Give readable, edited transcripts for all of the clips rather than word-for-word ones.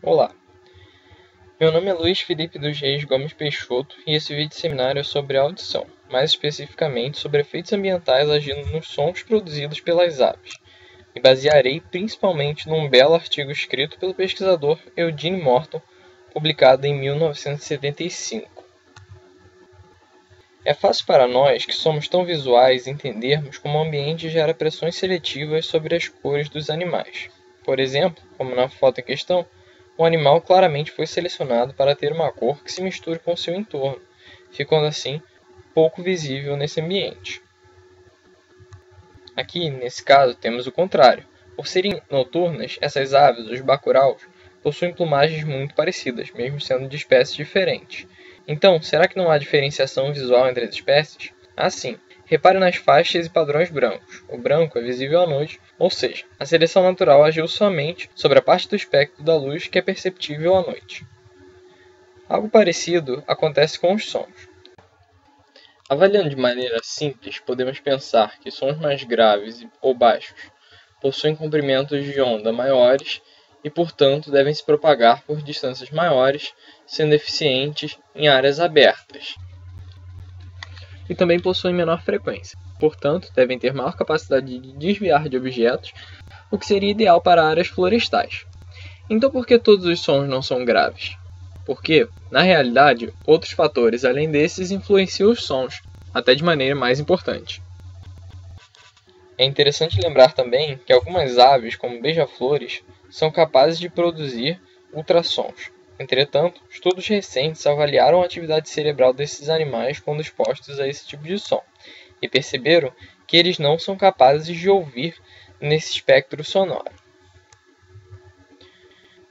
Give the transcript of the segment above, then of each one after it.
Olá, meu nome é Luiz Felipe dos Reis Gomes Peixoto e esse vídeo seminário é sobre audição, mais especificamente sobre efeitos ambientais agindo nos sons produzidos pelas aves. Me basearei principalmente num belo artigo escrito pelo pesquisador Eugene Morton, publicado em 1975. É fácil para nós, que somos tão visuais, entendermos como o ambiente gera pressões seletivas sobre as cores dos animais. Por exemplo, como na foto em questão, o animal claramente foi selecionado para ter uma cor que se misture com seu entorno, ficando assim pouco visível nesse ambiente. Aqui, nesse caso, temos o contrário. Por serem noturnas, essas aves, os bacuraus, possuem plumagens muito parecidas, mesmo sendo de espécies diferentes. Então, será que não há diferenciação visual entre as espécies? Ah, sim. Repare nas faixas e padrões brancos. O branco é visível à noite, ou seja, a seleção natural agiu somente sobre a parte do espectro da luz que é perceptível à noite. Algo parecido acontece com os sons. Avaliando de maneira simples, podemos pensar que sons mais graves ou baixos possuem comprimentos de onda maiores e, portanto, devem se propagar por distâncias maiores, sendo eficientes em áreas abertas. E também possuem menor frequência, portanto, devem ter maior capacidade de desviar de objetos, o que seria ideal para áreas florestais. Então, por que todos os sons não são graves? Porque, na realidade, outros fatores além desses influenciam os sons, até de maneira mais importante. É interessante lembrar também que algumas aves, como beija-flores, são capazes de produzir ultrassons. Entretanto, estudos recentes avaliaram a atividade cerebral desses animais quando expostos a esse tipo de som, e perceberam que eles não são capazes de ouvir nesse espectro sonoro.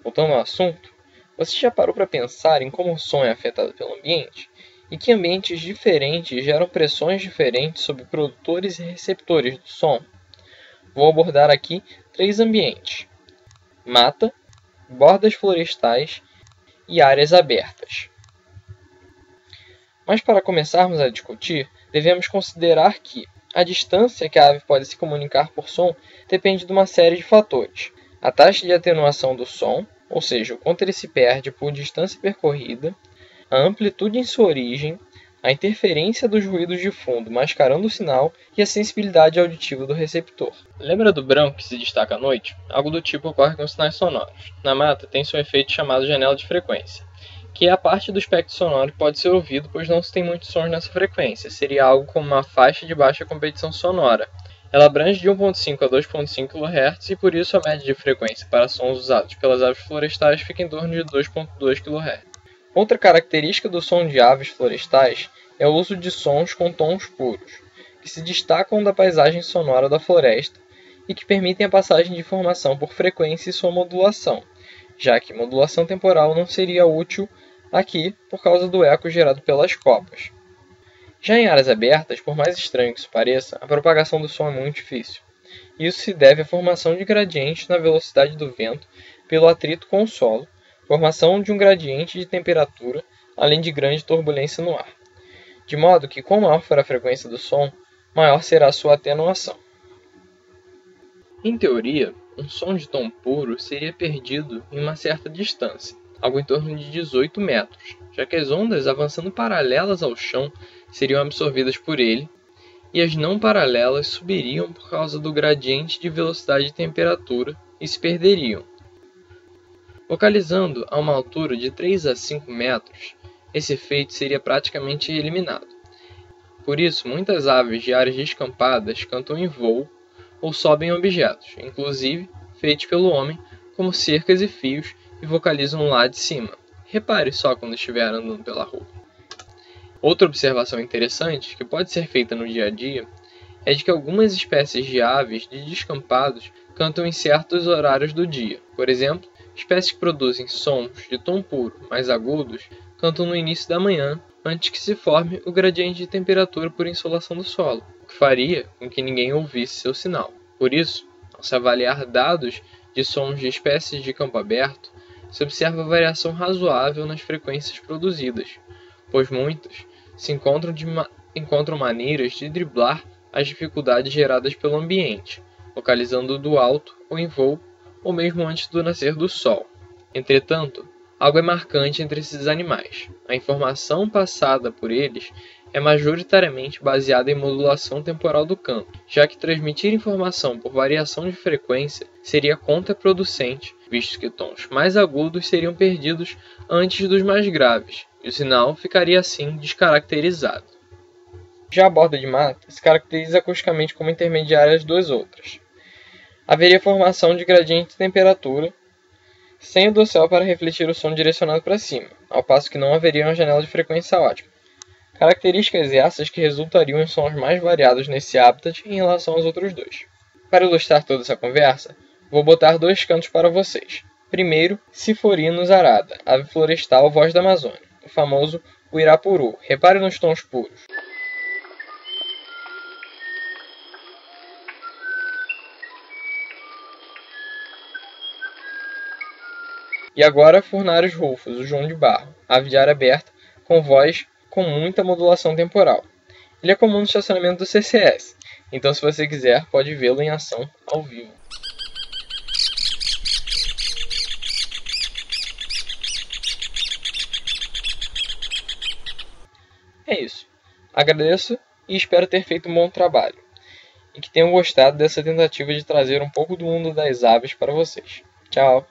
Voltando ao assunto, você já parou para pensar em como o som é afetado pelo ambiente? E que ambientes diferentes geram pressões diferentes sobre produtores e receptores do som? Vou abordar aqui 3 ambientes: mata, bordas florestais e áreas abertas. Mas para começarmos a discutir, devemos considerar que a distância que a ave pode se comunicar por som depende de uma série de fatores. A taxa de atenuação do som, ou seja, o quanto ele se perde por distância percorrida, a amplitude em sua origem, a interferência dos ruídos de fundo mascarando o sinal e a sensibilidade auditiva do receptor. Lembra do branco que se destaca à noite? Algo do tipo ocorre com sinais sonoros. Na mata tem seu efeito chamado janela de frequência, que é a parte do espectro sonoro que pode ser ouvido, pois não se tem muitos sons nessa frequência. Seria algo como uma faixa de baixa competição sonora. Ela abrange de 1.5 a 2.5 kHz e por isso a média de frequência para sons usados pelas aves florestais fica em torno de 2.2 kHz. Outra característica do som de aves florestais é o uso de sons com tons puros, que se destacam da paisagem sonora da floresta e que permitem a passagem de informação por frequência e sua modulação, já que modulação temporal não seria útil aqui por causa do eco gerado pelas copas. Já em áreas abertas, por mais estranho que isso pareça, a propagação do som é muito difícil. Isso se deve à formação de gradientes na velocidade do vento pelo atrito com o solo, formação de um gradiente de temperatura, além de grande turbulência no ar. De modo que, quanto maior for a frequência do som, maior será a sua atenuação. Em teoria, um som de tom puro seria perdido em uma certa distância, algo em torno de 18 metros, já que as ondas avançando paralelas ao chão seriam absorvidas por ele, e as não paralelas subiriam por causa do gradiente de velocidade e temperatura e se perderiam. Localizando a uma altura de 3 a 5 metros, esse efeito seria praticamente eliminado. Por isso, muitas aves de áreas descampadas cantam em voo ou sobem objetos, inclusive feitos pelo homem, como cercas e fios, e vocalizam lá de cima. Repare só quando estiver andando pela rua. Outra observação interessante, que pode ser feita no dia a dia, é de que algumas espécies de aves de descampados cantam em certos horários do dia. Por exemplo, espécies que produzem sons de tom puro mais agudos cantam no início da manhã, antes que se forme o gradiente de temperatura por insolação do solo, o que faria com que ninguém ouvisse seu sinal. Por isso, ao se avaliar dados de sons de espécies de campo aberto, se observa variação razoável nas frequências produzidas, pois muitas se encontram maneiras de driblar as dificuldades geradas pelo ambiente, localizando do alto ou em voo, ou mesmo antes do nascer do sol. Entretanto, algo é marcante entre esses animais. A informação passada por eles é majoritariamente baseada em modulação temporal do canto, já que transmitir informação por variação de frequência seria contraproducente, visto que tons mais agudos seriam perdidos antes dos mais graves, e o sinal ficaria assim descaracterizado. Já a borda de mata se caracteriza acusticamente como intermediária às duas outras. Haveria formação de gradiente de temperatura, sem o dossel para refletir o som direcionado para cima, ao passo que não haveria uma janela de frequência ótima. Características essas que resultariam em sons mais variados nesse habitat em relação aos outros dois. Para ilustrar toda essa conversa, vou botar dois cantos para vocês. Primeiro, Siforinos arada, ave florestal voz da Amazônia, o famoso uirapuru. Repare nos tons puros. E agora, Furnarius rufus, o João de Barro, ave de área aberta, com voz com muita modulação temporal. Ele é comum no estacionamento do CCS, então se você quiser, pode vê-lo em ação ao vivo. É isso. Agradeço e espero ter feito um bom trabalho, e que tenham gostado dessa tentativa de trazer um pouco do mundo das aves para vocês. Tchau!